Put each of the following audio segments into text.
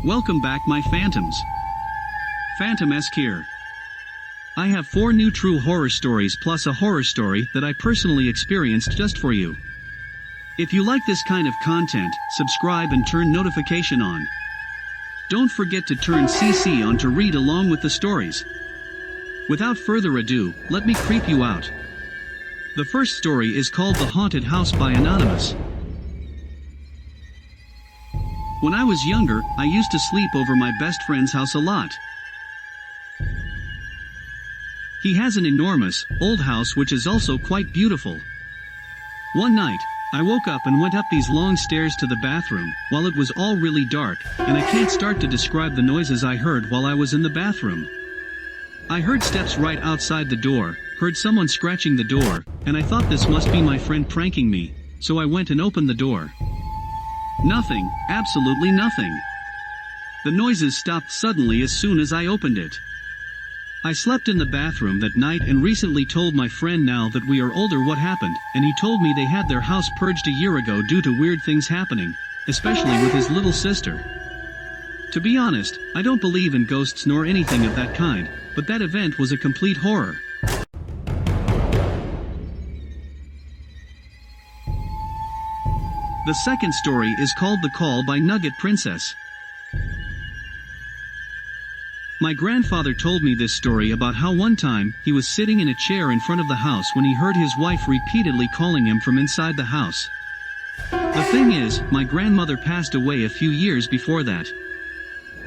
Welcome back, my phantoms. PhantoMask here. I have 4 new true horror stories plus a horror story that I personally experienced just for you. If you like this kind of content, subscribe and turn notification on. Don't forget to turn CC on to read along with the stories. Without further ado, let me creep you out. The first story is called The Haunted House by Anonymous. When I was younger, I used to sleep over my best friend's house a lot. He has an enormous, old house which is also quite beautiful. One night, I woke up and went up these long stairs to the bathroom, while it was all really dark, and I can't start to describe the noises I heard while I was in the bathroom. I heard steps right outside the door, heard someone scratching the door, and I thought this must be my friend pranking me, so I went and opened the door. Nothing, absolutely nothing. The noises stopped suddenly as soon as I opened it. I slept in the bathroom that night and recently told my friend now that we are older what happened, and he told me they had their house purged a year ago due to weird things happening, especially with his little sister. To be honest, I don't believe in ghosts nor anything of that kind, but that event was a complete horror. The second story is called The Call by Nugget Princess. My grandfather told me this story about how one time, he was sitting in a chair in front of the house when he heard his wife repeatedly calling him from inside the house. The thing is, my grandmother passed away a few years before that.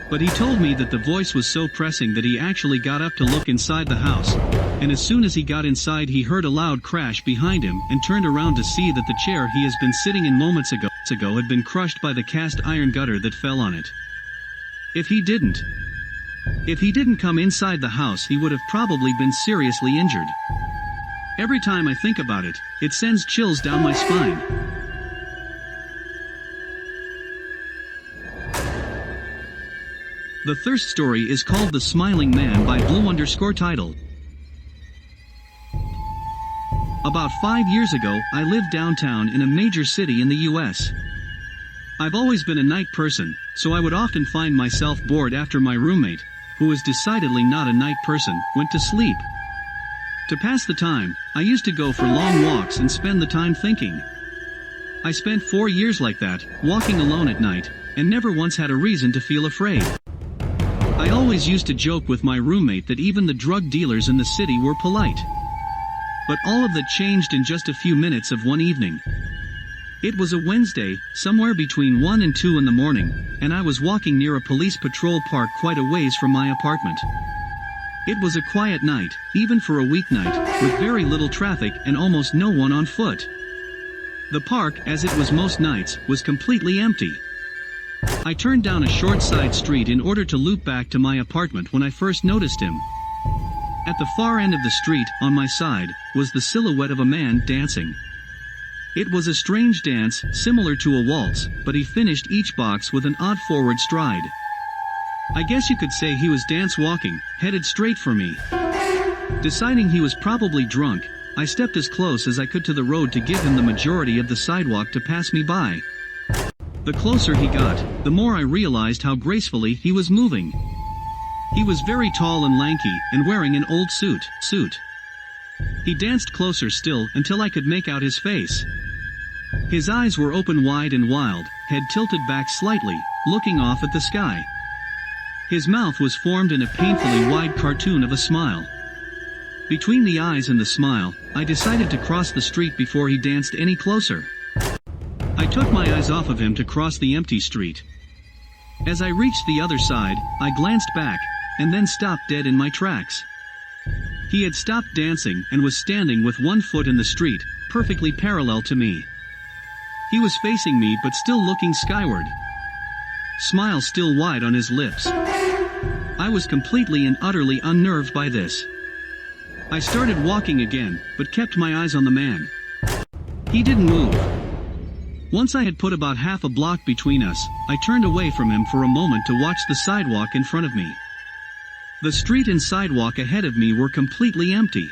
But he told me that the voice was so pressing that he actually got up to look inside the house, and as soon as he got inside he heard a loud crash behind him and turned around to see that the chair he has been sitting in moments ago had been crushed by the cast iron gutter that fell on it. If he didn't come inside the house, he would have probably been seriously injured. Every time I think about it, it sends chills down my spine. The third story is called The Smiling Man by Blue_Title. About 5 years ago, I lived downtown in a major city in the US. I've always been a night person, so I would often find myself bored after my roommate, who was decidedly not a night person, went to sleep. To pass the time, I used to go for long walks and spend the time thinking. I spent 4 years like that, walking alone at night, and never once had a reason to feel afraid. I always used to joke with my roommate that even the drug dealers in the city were polite. But all of that changed in just a few minutes of one evening. It was a Wednesday, somewhere between 1 and 2 in the morning, and I was walking near a police patrol park quite a ways from my apartment. It was a quiet night, even for a weeknight, with very little traffic and almost no one on foot. The park, as it was most nights, was completely empty. I turned down a short side street in order to loop back to my apartment when I first noticed him. At the far end of the street, on my side, was the silhouette of a man dancing. It was a strange dance, similar to a waltz, but he finished each box with an odd forward stride. I guess you could say he was dance walking, headed straight for me. Deciding he was probably drunk, I stepped as close as I could to the road to give him the majority of the sidewalk to pass me by. The closer he got, the more I realized how gracefully he was moving. He was very tall and lanky, and wearing an old suit. He danced closer still until I could make out his face. His eyes were open wide and wild, head tilted back slightly, looking off at the sky. His mouth was formed in a painfully wide cartoon of a smile. Between the eyes and the smile, I decided to cross the street before he danced any closer. I took my eyes off of him to cross the empty street. As I reached the other side, I glanced back, and then stopped dead in my tracks. He had stopped dancing and was standing with one foot in the street, perfectly parallel to me. He was facing me but still looking skyward. Smile still wide on his lips. I was completely and utterly unnerved by this. I started walking again, but kept my eyes on the man. He didn't move. Once I had put about half a block between us, I turned away from him for a moment to watch the sidewalk in front of me. The street and sidewalk ahead of me were completely empty.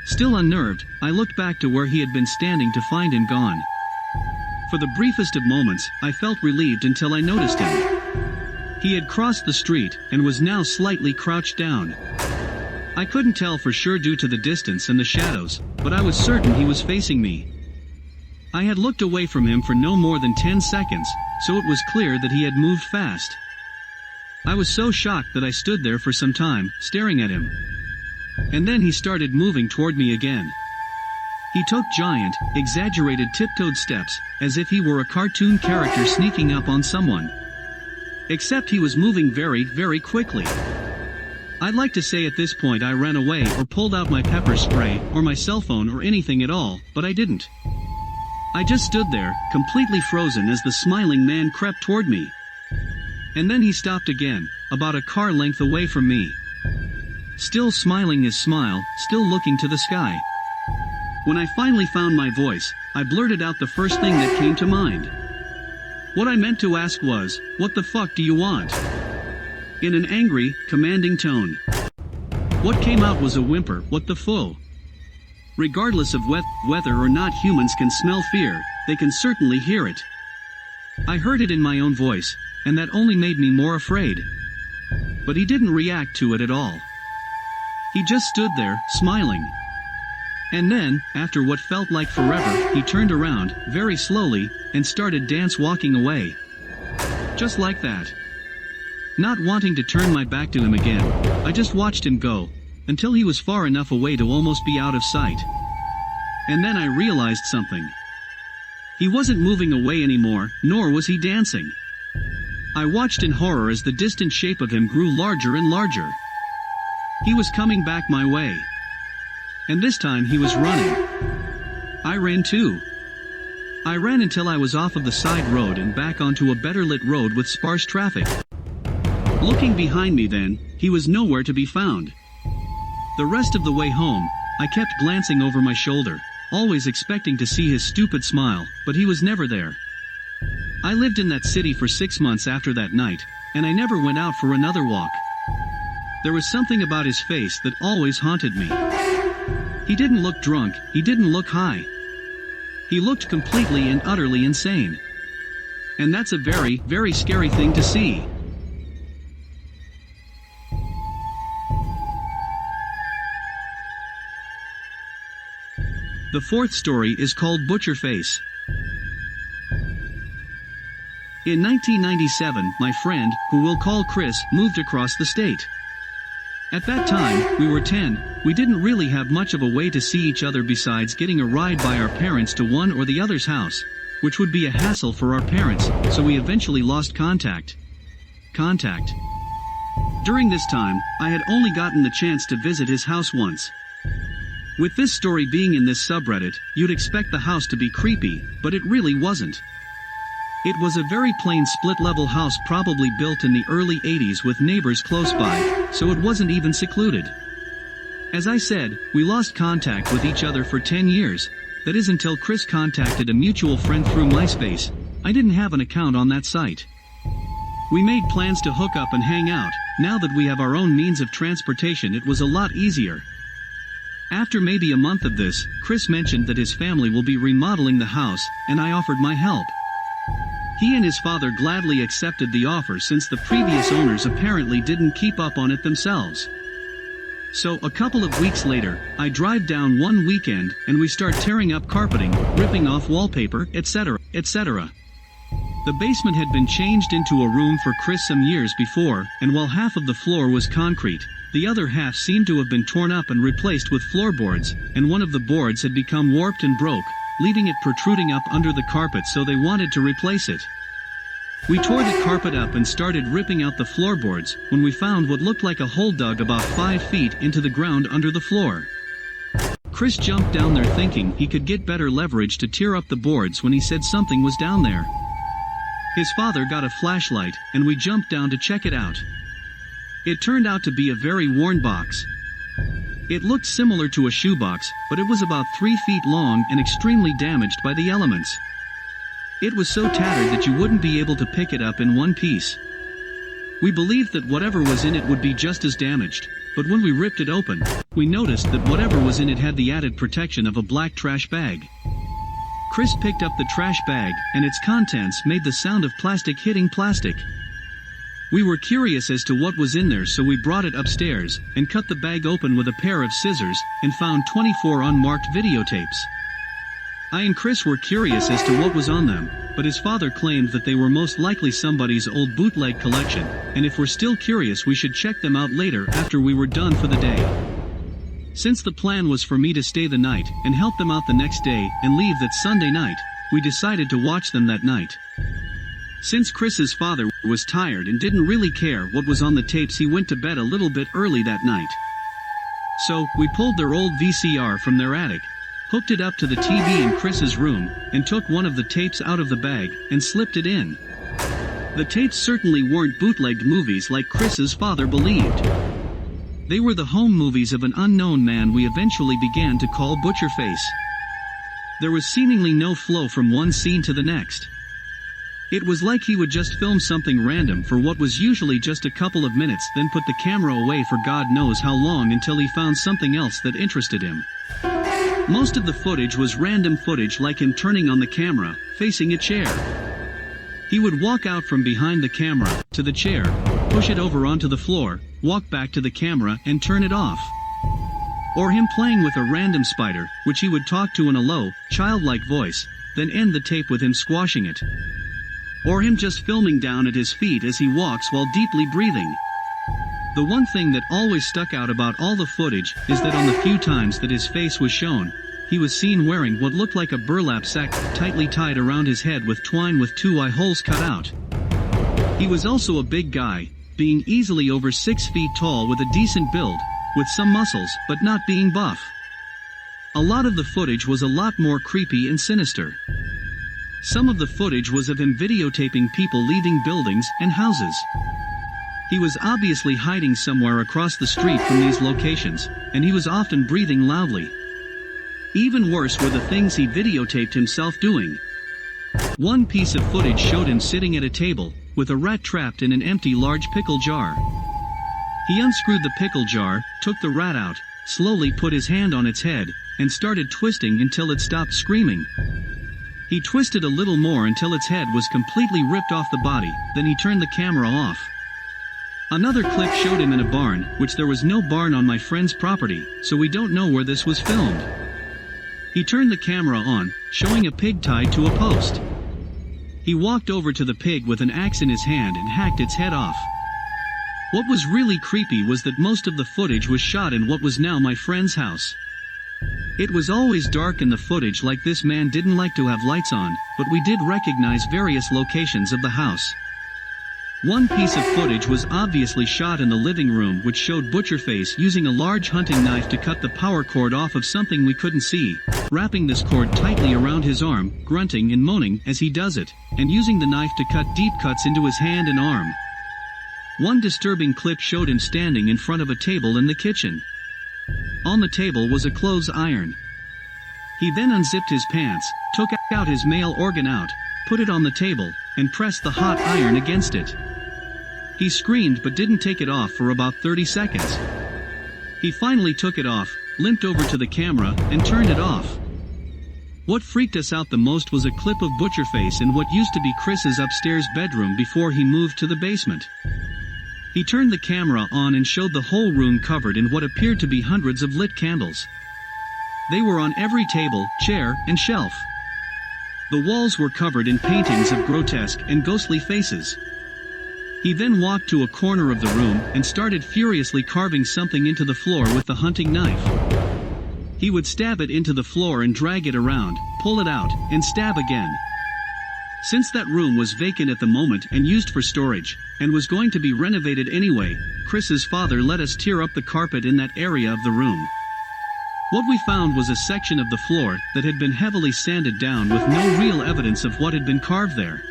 Still unnerved, I looked back to where he had been standing to find him gone. For the briefest of moments, I felt relieved until I noticed him. He had crossed the street, and was now slightly crouched down. I couldn't tell for sure due to the distance and the shadows, but I was certain he was facing me. I had looked away from him for no more than 10 seconds, so it was clear that he had moved fast. I was so shocked that I stood there for some time, staring at him. And then he started moving toward me again. He took giant, exaggerated tiptoed steps, as if he were a cartoon character sneaking up on someone. Except he was moving very, very quickly. I'd like to say at this point I ran away or pulled out my pepper spray, or my cell phone or anything at all, but I didn't. I just stood there, completely frozen as the smiling man crept toward me. And then he stopped again, about a car length away from me. Still smiling his smile, still looking to the sky. When I finally found my voice, I blurted out the first thing that came to mind. What I meant to ask was, "What the fuck do you want?" In an angry, commanding tone. What came out was a whimper, "What the full?" Regardless of whether or not humans can smell fear, they can certainly hear it. I heard it in my own voice, and that only made me more afraid. But he didn't react to it at all. He just stood there, smiling. And then, after what felt like forever, he turned around, very slowly, and started walking away. Just like that. Not wanting to turn my back to him again, I just watched him go, until he was far enough away to almost be out of sight. And then I realized something. He wasn't moving away anymore, nor was he dancing. I watched in horror as the distant shape of him grew larger and larger. He was coming back my way. And this time he was running. I ran too. I ran until I was off of the side road and back onto a better lit road with sparse traffic. Looking behind me then, he was nowhere to be found. The rest of the way home, I kept glancing over my shoulder, always expecting to see his stupid smile, but he was never there. I lived in that city for 6 months after that night, and I never went out for another walk. There was something about his face that always haunted me. He didn't look drunk, he didn't look high. He looked completely and utterly insane. And that's a very, very scary thing to see. The fourth story is called Butcherface. In 1997, my friend, who we'll call Chris, moved across the state. At that time, we were 10, we didn't really have much of a way to see each other besides getting a ride by our parents to one or the other's house, which would be a hassle for our parents, so we eventually lost contact. During this time, I had only gotten the chance to visit his house once. With this story being in this subreddit, you'd expect the house to be creepy, but it really wasn't. It was a very plain split-level house probably built in the early 80s with neighbors close by, so it wasn't even secluded. As I said, we lost contact with each other for 10 years, that is until Chris contacted a mutual friend through MySpace. I didn't have an account on that site. We made plans to hook up and hang out. Now that we have our own means of transportation, it was a lot easier. After maybe a month of this, Chris mentioned that his family will be remodeling the house, and I offered my help. He and his father gladly accepted the offer since the previous owners apparently didn't keep up on it themselves. So a couple of weeks later, I drive down one weekend and we start tearing up carpeting, ripping off wallpaper, etc., etc. The basement had been changed into a room for Chris some years before, and while half of the floor was concrete, the other half seemed to have been torn up and replaced with floorboards, and one of the boards had become warped and broke, leaving it protruding up under the carpet, so they wanted to replace it. We tore the carpet up and started ripping out the floorboards, when we found what looked like a hole dug about 5 feet into the ground under the floor. Chris jumped down there thinking he could get better leverage to tear up the boards when he said something was down there. His father got a flashlight, and we jumped down to check it out. It turned out to be a very worn box. It looked similar to a shoebox, but it was about 3 feet long and extremely damaged by the elements. It was so tattered that you wouldn't be able to pick it up in one piece. We believed that whatever was in it would be just as damaged, but when we ripped it open, we noticed that whatever was in it had the added protection of a black trash bag. Chris picked up the trash bag, and its contents made the sound of plastic hitting plastic. We were curious as to what was in there, so we brought it upstairs, and cut the bag open with a pair of scissors, and found 24 unmarked videotapes. I and Chris were curious as to what was on them, but his father claimed that they were most likely somebody's old bootleg collection, and if we're still curious we should check them out later after we were done for the day. Since the plan was for me to stay the night, and help them out the next day, and leave that Sunday night, we decided to watch them that night. Since Chris's father was tired and didn't really care what was on the tapes, he went to bed a little bit early that night. So, we pulled their old VCR from their attic, hooked it up to the TV in Chris's room, and took one of the tapes out of the bag, and slipped it in. The tapes certainly weren't bootlegged movies like Chris's father believed. They were the home movies of an unknown man we eventually began to call Butcherface. There was seemingly no flow from one scene to the next. It was like he would just film something random for what was usually just a couple of minutes, then put the camera away for God knows how long until he found something else that interested him. Most of the footage was random footage, like him turning on the camera, facing a chair. He would walk out from behind the camera, to the chair, push it over onto the floor, walk back to the camera and turn it off. Or him playing with a random spider, which he would talk to in a low, childlike voice, then end the tape with him squashing it. Or him just filming down at his feet as he walks while deeply breathing. The one thing that always stuck out about all the footage is that on the few times that his face was shown, he was seen wearing what looked like a burlap sack tightly tied around his head with twine with 2 eye holes cut out. He was also a big guy, being easily over 6 feet tall with a decent build, with some muscles but not being buff. A lot of the footage was a lot more creepy and sinister. Some of the footage was of him videotaping people leaving buildings and houses. He was obviously hiding somewhere across the street from these locations, and he was often breathing loudly. Even worse were the things he videotaped himself doing. One piece of footage showed him sitting at a table, with a rat trapped in an empty large pickle jar. He unscrewed the pickle jar, took the rat out, slowly put his hand on its head, and started twisting until it stopped screaming. He twisted a little more until its head was completely ripped off the body, then he turned the camera off. Another clip showed him in a barn, which there was no barn on my friend's property, so we don't know where this was filmed. He turned the camera on, showing a pig tied to a post. He walked over to the pig with an axe in his hand and hacked its head off. What was really creepy was that most of the footage was shot in what was now my friend's house. It was always dark in the footage, like this man didn't like to have lights on, but we did recognize various locations of the house. One piece of footage was obviously shot in the living room, which showed Butcherface using a large hunting knife to cut the power cord off of something we couldn't see, wrapping this cord tightly around his arm, grunting and moaning as he does it, and using the knife to cut deep cuts into his hand and arm. One disturbing clip showed him standing in front of a table in the kitchen. On the table was a clothes iron. He then unzipped his pants, took out his male organ out, put it on the table, and pressed the hot iron against it. He screamed but didn't take it off for about 30 seconds. He finally took it off, limped over to the camera, and turned it off. What freaked us out the most was a clip of Butcherface in what used to be Chris's upstairs bedroom before he moved to the basement. He turned the camera on and showed the whole room covered in what appeared to be hundreds of lit candles. They were on every table, chair, and shelf. The walls were covered in paintings of grotesque and ghostly faces. He then walked to a corner of the room and started furiously carving something into the floor with the hunting knife. He would stab it into the floor and drag it around, pull it out, and stab again. Since that room was vacant at the moment and used for storage, and was going to be renovated anyway, Chris's father let us tear up the carpet in that area of the room. What we found was a section of the floor that had been heavily sanded down with no real evidence of what had been carved there.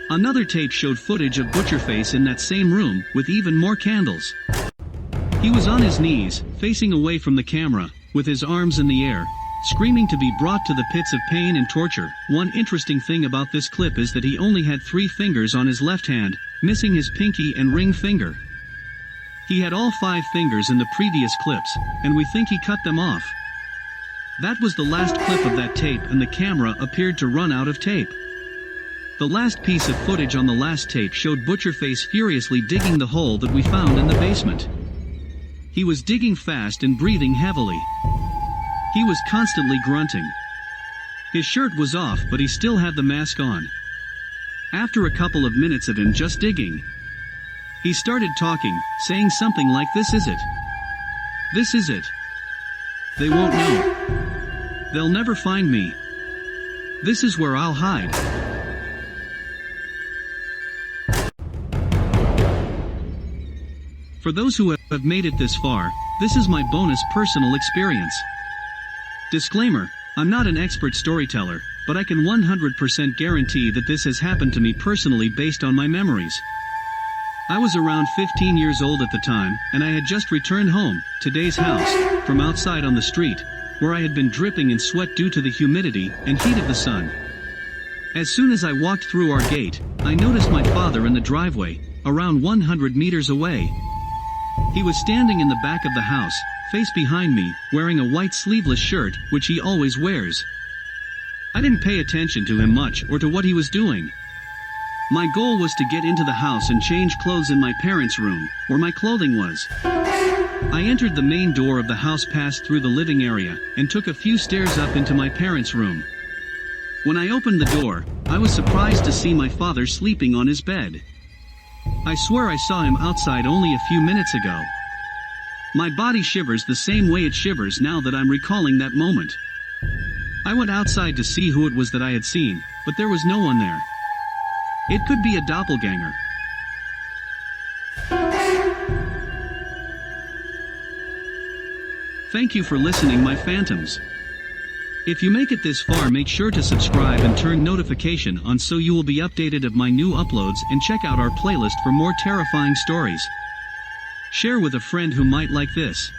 Another tape showed footage of Butcherface in that same room, with even more candles. He was on his knees, facing away from the camera, with his arms in the air, screaming to be brought to the pits of pain and torture. One interesting thing about this clip is that he only had 3 fingers on his left hand, missing his pinky and ring finger. He had all 5 fingers in the previous clips, and we think he cut them off. That was the last clip of that tape, and the camera appeared to run out of tape. The last piece of footage on the last tape showed Butcherface furiously digging the hole that we found in the basement. He was digging fast and breathing heavily. He was constantly grunting. His shirt was off, but he still had the mask on. After a couple of minutes of him just digging, he started talking, saying something like, "This is it. This is it. They won't know. They'll never find me. This is where I'll hide." For those who have made it this far, this is my bonus personal experience. Disclaimer: I'm not an expert storyteller, but I can 100% guarantee that this has happened to me personally based on my memories. I was around 15 years old at the time, and I had just returned home, to Day's house, from outside on the street, where I had been dripping in sweat due to the humidity and heat of the sun. As soon as I walked through our gate, I noticed my father in the driveway, around 100 meters away. He was standing in the back of the house, face behind me, wearing a white sleeveless shirt, which he always wears. I didn't pay attention to him much or to what he was doing. My goal was to get into the house and change clothes in my parents' room, where my clothing was. I entered the main door of the house, passed through the living area, and took a few stairs up into my parents' room. When I opened the door, I was surprised to see my father sleeping on his bed. I swear I saw him outside only a few minutes ago. My body shivers the same way it shivers now that I'm recalling that moment. I went outside to see who it was that I had seen, but there was no one there. It could be a doppelganger. Thank you for listening, my phantoms. If you make it this far, make sure to subscribe and turn notification on so you will be updated of my new uploads, and check out our playlist for more terrifying stories. Share with a friend who might like this.